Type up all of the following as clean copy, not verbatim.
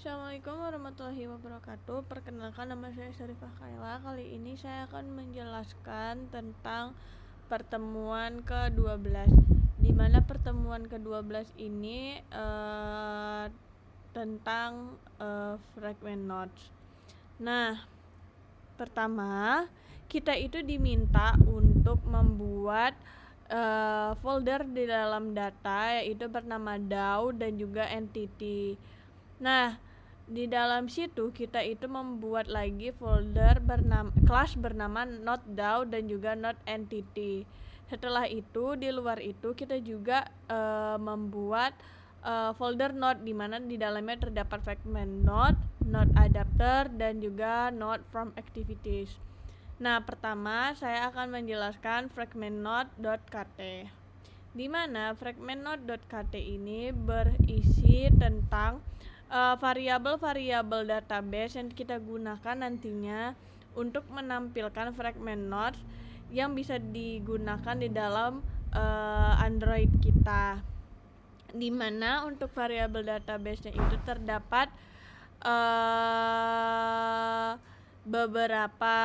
Assalamualaikum warahmatullahi wabarakatuh. Perkenalkan, nama saya Syarifah Kaila. Kali ini saya akan menjelaskan tentang pertemuan ke-12, di mana pertemuan ke-12 ini tentang fragment notes. Nah, pertama kita itu diminta untuk membuat folder di dalam data, yaitu bernama DAO dan juga entity. Nah, di dalam situ kita itu membuat lagi folder kelas bernama node.dao dan juga node entity. Setelah itu, di luar itu kita juga membuat folder node, di mana di dalamnya terdapat fragment node, node adapter, dan juga node from activities. Nah, pertama saya akan menjelaskan fragment node.kt, di mana fragment node.kt ini berisi tentang variabel-variabel database yang kita gunakan nantinya untuk menampilkan fragment nodes yang bisa digunakan di dalam Android kita, di mana untuk variabel database-nya itu terdapat beberapa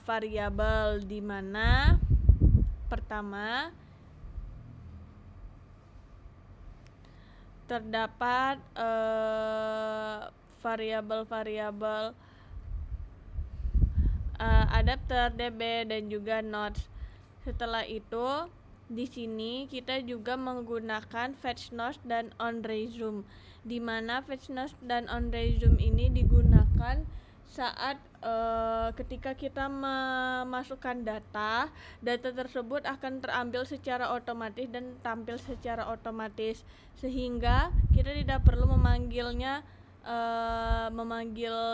variabel, di mana pertama terdapat variabel-variabel adapter, DB, dan juga nodes. Setelah itu, di sini kita juga menggunakan fetch nodes dan onResume, di mana fetch nodes dan onResume ini digunakan saat ketika kita memasukkan data tersebut akan terambil secara otomatis dan tampil secara otomatis, sehingga kita tidak perlu memanggil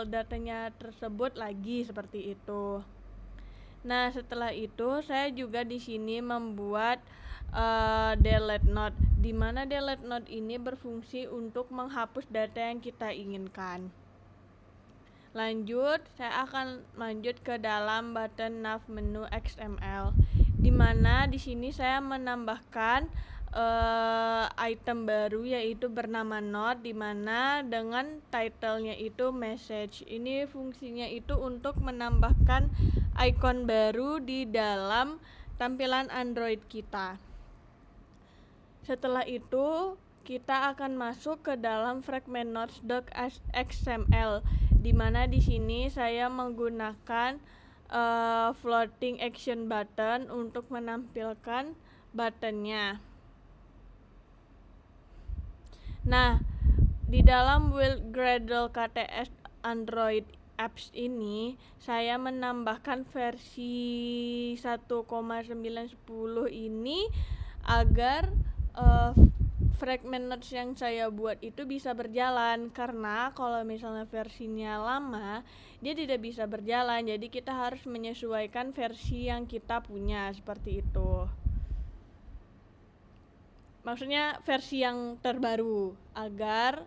datanya tersebut lagi, seperti itu. Nah, setelah itu saya juga di sini membuat delete node, di mana delete node ini berfungsi untuk menghapus data yang kita inginkan. Lanjut, saya akan lanjut ke dalam button nav menu XML, di mana di sini saya menambahkan item baru, yaitu bernama node, di mana dengan title-nya itu message. Ini fungsinya itu untuk menambahkan icon baru di dalam tampilan Android kita. Setelah itu kita akan masuk ke dalam fragment nodes.xml, di mana di sini saya menggunakan floating action button untuk menampilkan buttonnya. Nah, di dalam build Gradle KTS Android apps ini saya menambahkan versi 1,910 ini agar fragment nodes yang saya buat itu bisa berjalan, karena kalau misalnya versinya lama dia tidak bisa berjalan, jadi kita harus menyesuaikan versi yang kita punya, seperti itu. Maksudnya versi yang terbaru, agar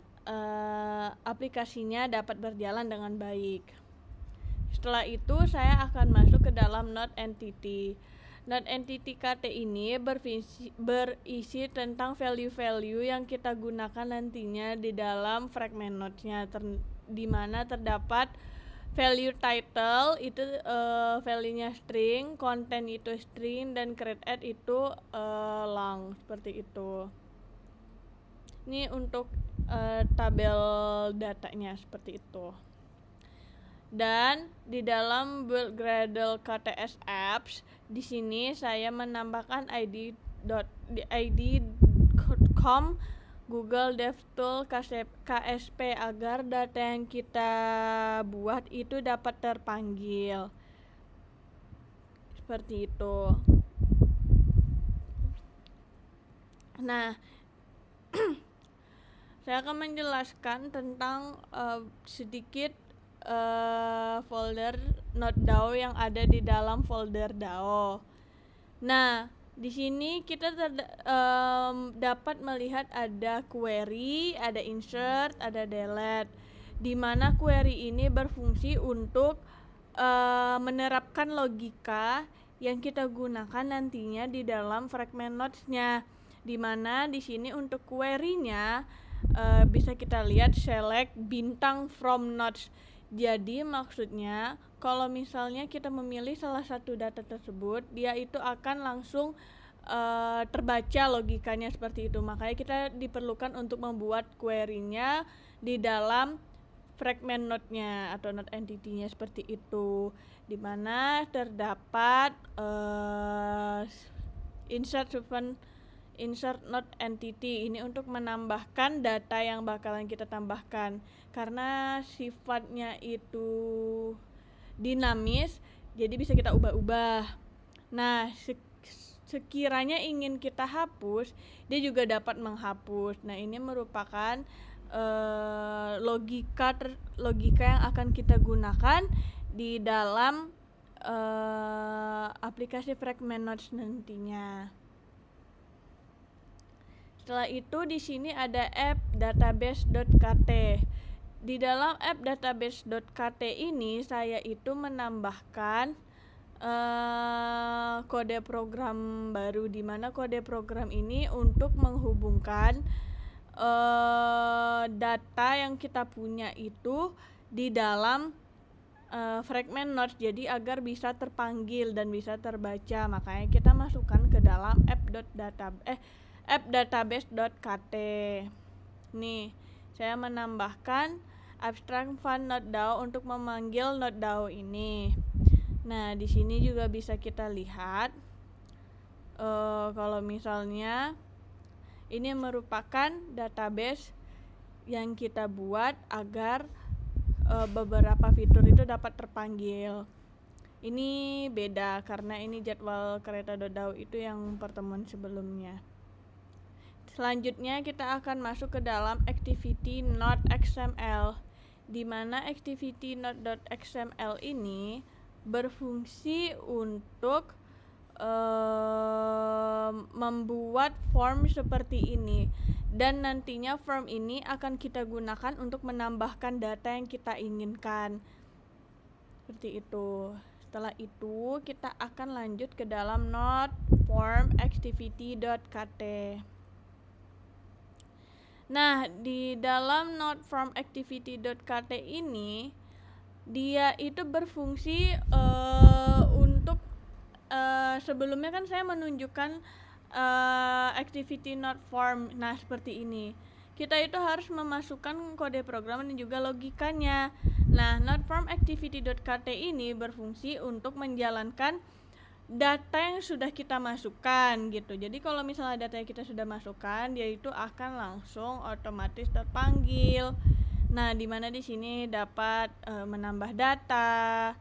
aplikasinya dapat berjalan dengan baik. Setelah itu saya akan masuk ke dalam node entity. Node entity KT ini berisi tentang value-value yang kita gunakan nantinya di dalam fragment node-nya, di mana terdapat value title itu value-nya string, content itu string, dan create add itu long, seperti itu. Ini untuk tabel datanya, seperti itu. Dan di dalam build Gradle KTS apps, di sini saya menambahkan id.com Google DevTool KSP agar data yang kita buat itu dapat terpanggil, seperti itu. Nah, saya akan menjelaskan tentang sedikit folder node.dao yang ada di dalam folder DAO. Nah, di sini kita dapat melihat ada query, ada insert, ada delete, di mana query ini berfungsi untuk menerapkan logika yang kita gunakan nantinya di dalam fragment nodes-nya, di mana di sini untuk query-nya bisa kita lihat select bintang from nodes. Jadi maksudnya kalau misalnya kita memilih salah satu data tersebut, dia itu akan langsung terbaca logikanya seperti itu. Makanya kita diperlukan untuk membuat query-nya di dalam fragment node-nya atau node entity-nya seperti itu, di mana terdapat insert node entity ini untuk menambahkan data yang bakalan kita tambahkan. Karena sifatnya itu dinamis, jadi bisa kita ubah-ubah. Nah, sekiranya ingin kita hapus, dia juga dapat menghapus. Nah, ini merupakan logika yang akan kita gunakan di dalam aplikasi fragment nodes nantinya. Setelah itu di sini ada app database.kt. Di dalam app database.kt ini saya itu menambahkan kode program baru, di mana kode program ini untuk menghubungkan data yang kita punya itu di dalam fragment nodes, jadi agar bisa terpanggil dan bisa terbaca. Makanya kita masukkan ke dalam app.database.kt. Nih, saya menambahkan abstract fun node DAO untuk memanggil node DAO ini. Nah, di sini juga bisa kita lihat kalau misalnya ini merupakan database yang kita buat agar beberapa fitur itu dapat terpanggil. Ini beda karena ini jadwal kereta.dao itu yang pertemuan sebelumnya. Selanjutnya kita akan masuk ke dalam activity node.xml, di mana activity node.xml ini berfungsi untuk membuat form seperti ini, dan nantinya form ini akan kita gunakan untuk menambahkan data yang kita inginkan seperti itu. Setelah itu kita akan lanjut ke dalam node form activity.kt. Nah, di dalam node form activity.kt ini dia itu berfungsi untuk sebelumnya kan saya menunjukkan activity node form. Nah, seperti ini. Kita itu harus memasukkan kode program dan juga logikanya. Nah, node form activity.kt ini berfungsi untuk menjalankan data yang sudah kita masukkan gitu. Jadi kalau misalnya data yang kita sudah masukkan, dia itu akan langsung otomatis terpanggil. Nah, di mana di sini dapat menambah data.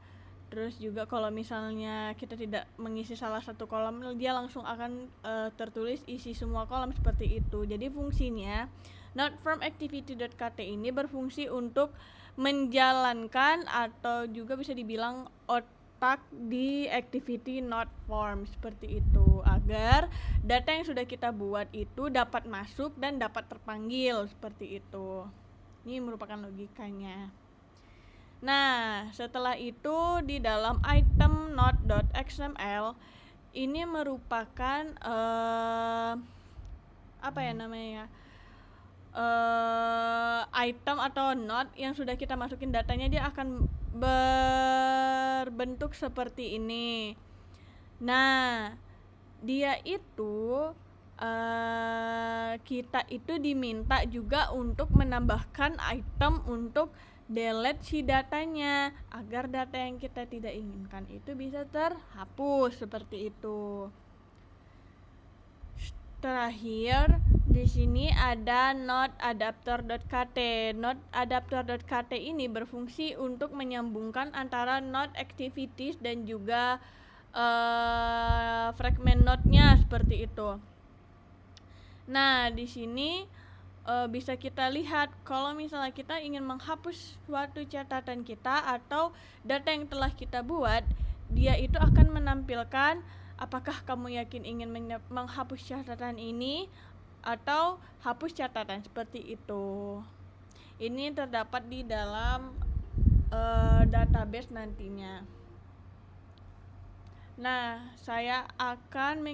Terus juga kalau misalnya kita tidak mengisi salah satu kolom, dia langsung akan tertulis isi semua kolom seperti itu. Jadi fungsinya node from activity.kt ini berfungsi untuk menjalankan atau juga bisa dibilang otak di activity node form seperti itu, agar data yang sudah kita buat itu dapat masuk dan dapat terpanggil seperti itu. Ini merupakan logikanya. Nah, setelah itu di dalam item node.xml ini merupakan item atau node yang sudah kita masukin datanya, dia akan berbentuk seperti ini. Nah, dia itu kita itu diminta juga untuk menambahkan item untuk delete si datanya, agar data yang kita tidak inginkan itu bisa terhapus seperti itu. Terakhir di sini ada node adapter.kt. Node adapter.kt ini berfungsi untuk menyambungkan antara node activities dan juga fragment node-nya seperti itu. Nah, di sini bisa kita lihat kalau misalnya kita ingin menghapus suatu catatan kita atau data yang telah kita buat, dia itu akan menampilkan apakah kamu yakin ingin menghapus catatan ini atau hapus catatan seperti itu. Ini terdapat di dalam database nantinya. Nah, saya akan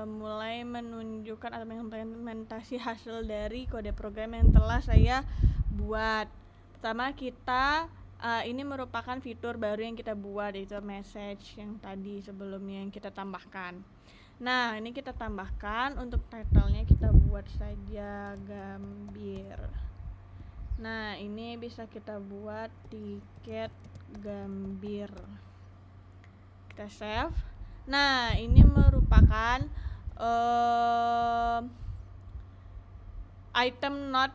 mulai menunjukkan atau mengimplementasi hasil dari kode program yang telah saya buat. Pertama, ini merupakan fitur baru yang kita buat, yaitu message yang tadi sebelumnya yang kita tambahkan. Nah, ini kita tambahkan, untuk title-nya kita buat saja Gambir. Nah, ini bisa kita buat tiket Gambir. Kita save. Nah, ini merupakan item not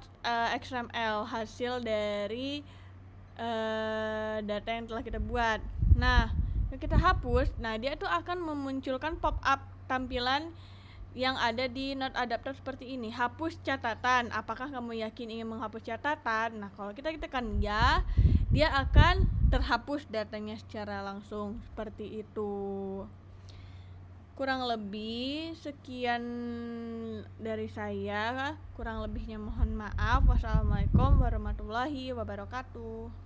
XML, hasil dari data yang telah kita buat. Nah, kalau kita hapus, nah dia tuh akan memunculkan pop up tampilan yang ada di Node Adapter seperti ini. Hapus catatan. Apakah kamu yakin ingin menghapus catatan? Nah, kalau kita tekan ya, dia akan terhapus datanya secara langsung seperti itu. Kurang lebih sekian dari saya. Kurang lebihnya mohon maaf. Wassalamualaikum warahmatullahi wabarakatuh.